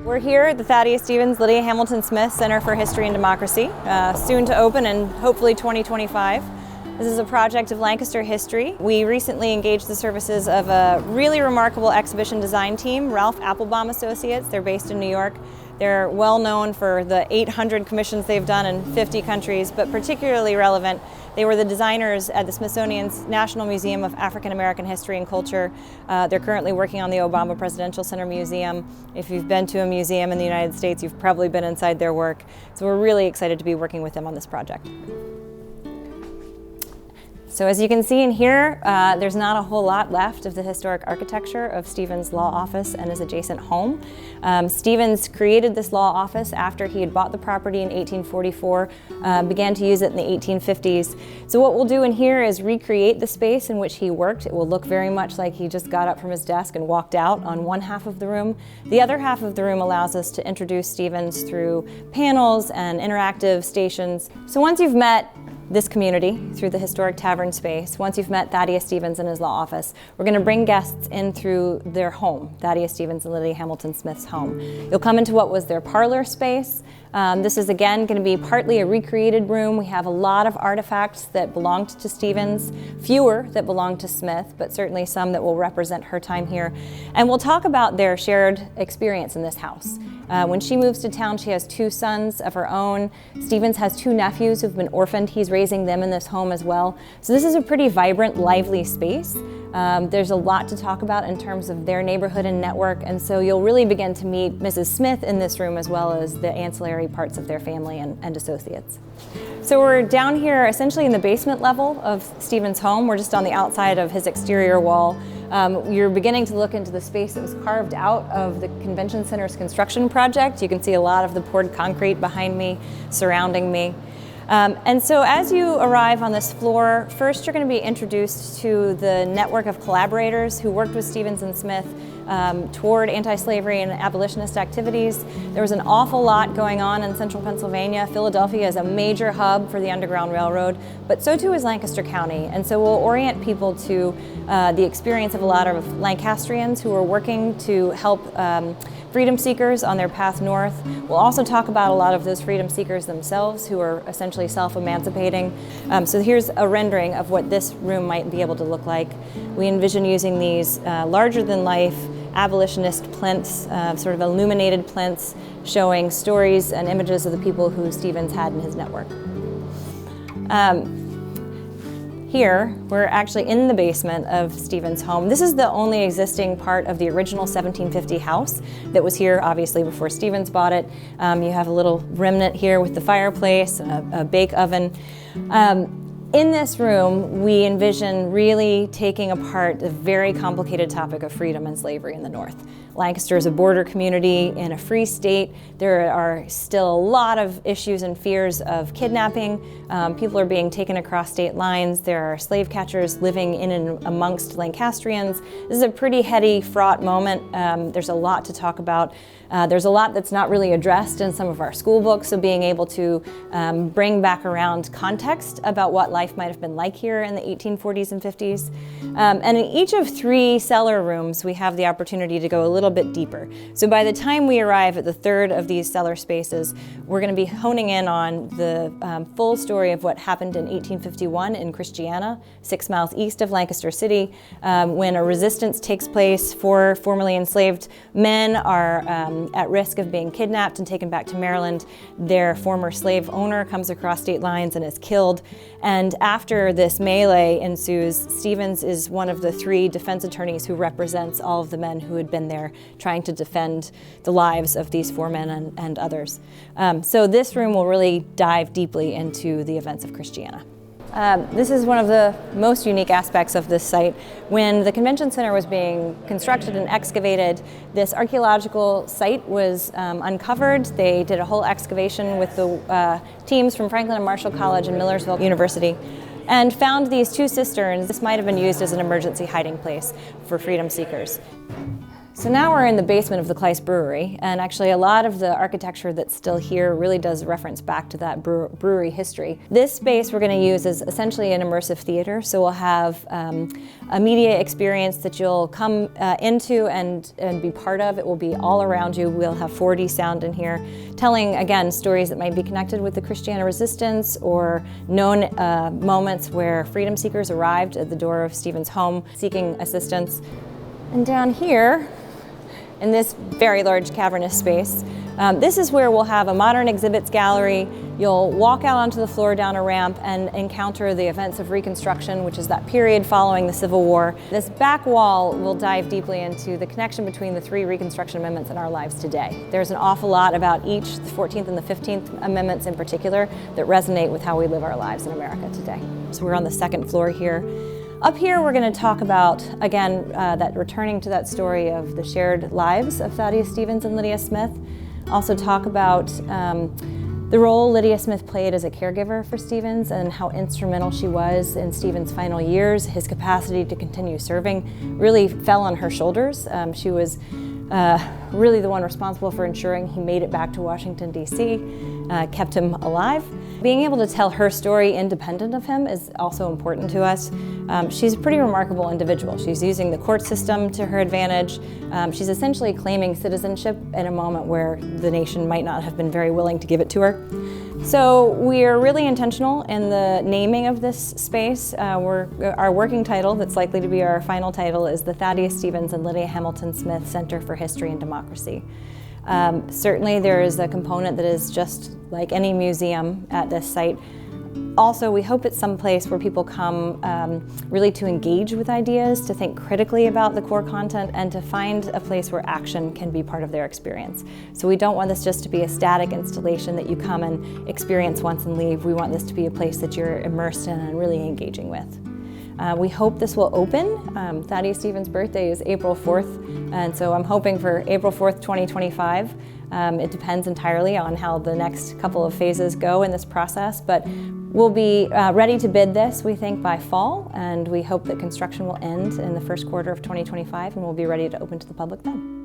We're here at the Thaddeus Lydia Hamilton Smith Center for History and Democracy, soon to open in hopefully 2025. This is a project of Lancaster history. We recently engaged the services of a really remarkable exhibition design team, Ralph Applebaum Associates. They're based in New York. They're well known for the 800 commissions they've done in 50 countries, but particularly relevant, they were the designers at the Smithsonian's National Museum of African American History and Culture. They're currently working on the Obama Presidential Center Museum. If you've been to a museum in the United States, you've probably been inside their work. So we're really excited to be working with them on this project. So as you can see in here, there's not a whole lot left of the historic architecture of Stevens' law office and his adjacent home. Stevens created this law office after he had bought the property in 1844, began to use it in the 1850s. So what we'll do in here is recreate the space in which he worked. It will look very much like he just got up from his desk and walked out on one half of the room. The other half of the room allows us to introduce Stevens through panels and interactive stations. So once you've met this community through the historic tavern space, once you've met Thaddeus Stevens in his law office, we're going to bring guests in through their home, Thaddeus Stevens and Lydia Hamilton Smith's home. You'll come into what was their parlor space. This is again going to be partly a recreated room. We have a lot of artifacts that belonged to Stevens, fewer that belonged to Smith, but certainly some that will represent her time here. And we'll talk about their shared experience in this house. When she moves to town, she has two sons of her own. Stevens has two nephews who've been orphaned. He's raising them in this home as well. So this is a pretty vibrant, lively space. There's a lot to talk about in terms of their neighborhood and network, and so you'll really begin to meet Mrs. Smith in this room as well as the ancillary parts of their family and associates. So we're down here essentially in the basement level of Stevens' home. We're just on the outside of his exterior wall. You're beginning to look into the space that was carved out of the Convention Center's construction project. You can see a lot of the poured concrete behind me, surrounding me. And so as you arrive on this floor, first you're going to be introduced to the network of collaborators who worked with Stevens and Smith toward anti-slavery and abolitionist activities. There was an awful lot going on in central Pennsylvania. Philadelphia is a major hub for the Underground Railroad, but so too is Lancaster County. And so we'll orient people to the experience of a lot of Lancastrians who are working to help freedom seekers on their path north. We'll also talk about a lot of those freedom seekers themselves who are essentially self-emancipating. So here's a rendering of what this room might be able to look like. We envision using these larger-than-life abolitionist plinths, sort of illuminated plinths, showing stories and images of the people who Stevens had in his network. Here, we're actually in the basement of Stevens' home. This is the only existing part of the original 1750 house that was here, obviously, before Stevens bought it. You have a little remnant here with the fireplace, a bake oven. In this room, we envision really taking apart the very complicated topic of freedom and slavery in the North. Lancaster is a border community in a free state. There are still a lot of issues and fears of kidnapping. People are being taken across state lines. There are slave catchers living in and amongst Lancastrians. This is a pretty heady, fraught moment. There's a lot to talk about. There's a lot that's not really addressed in some of our school books, so being able to bring back around context about what life might have been like here in the 1840s and 50s. And in each of three cellar rooms, we have the opportunity to go a little bit deeper. So by the time we arrive at the third of these cellar spaces, we're going to be honing in on the full story of what happened in 1851 in Christiana, 6 miles east of Lancaster City, when a resistance takes place. 4 formerly enslaved men are at risk of being kidnapped and taken back to Maryland. Their former slave owner comes across state lines and is killed. And after this melee ensues, Stevens is one of the 3 defense attorneys who represents all of the men who had been there trying to defend the lives of these 4 men and others. So this room will really dive deeply into the events of Christiana. This is one of the most unique aspects of this site. When the Convention Center was being constructed and excavated, this archaeological site was uncovered. They did a whole excavation with the teams from Franklin and Marshall College and Millersville University and found these 2 cisterns. This might have been used as an emergency hiding place for freedom seekers. So now we're in the basement of the Kleist Brewery, and actually a lot of the architecture that's still here really does reference back to that brewery history. This space we're going to use as essentially an immersive theater, so we'll have a media experience that you'll come into and be part of. It will be all around you. We'll have 4D sound in here, telling, again, stories that might be connected with the Christiana resistance or known moments where freedom seekers arrived at the door of Stephen's home seeking assistance. And down here, in this very large cavernous space, this is where we'll have a modern exhibits gallery. You'll walk out onto the floor down a ramp and encounter the events of Reconstruction, which is that period following the Civil War. This back wall will dive deeply into the connection between the 3 Reconstruction Amendments in our lives today. There's an awful lot about each, the 14th and the 15th Amendments in particular, that resonate with how we live our lives in America today. So we're on the 2nd floor here. Up here, we're going to talk about, again, that returning to that story of the shared lives of Thaddeus Stevens and Lydia Smith. Also talk about the role Lydia Smith played as a caregiver for Stevens and how instrumental she was in Stevens' final years. His capacity to continue serving really fell on her shoulders. She was really the one responsible for ensuring he made it back to Washington, D.C., kept him alive. Being able to tell her story independent of him is also important to us. She's a pretty remarkable individual. She's using the court system to her advantage. She's essentially claiming citizenship in a moment where the nation might not have been very willing to give it to her. So we're really intentional in the naming of this space. Our working title, that's likely to be our final title, is the Thaddeus Stevens and Lydia Hamilton Smith Center for History and Democracy. Certainly there is a component that is just like any museum at this site. Also, we hope it's some place where people come really to engage with ideas, to think critically about the core content, and to find a place where action can be part of their experience. So we don't want this just to be a static installation that you come and experience once and leave. We want this to be a place that you're immersed in and really engaging with. We hope this will open. Thaddeus Stevens' birthday is April 4th, and so I'm hoping for April 4th, 2025. It depends entirely on how the next couple of phases go in this process, but we'll be ready to bid this, we think, by fall, and we hope that construction will end in the first quarter of 2025, and we'll be ready to open to the public then.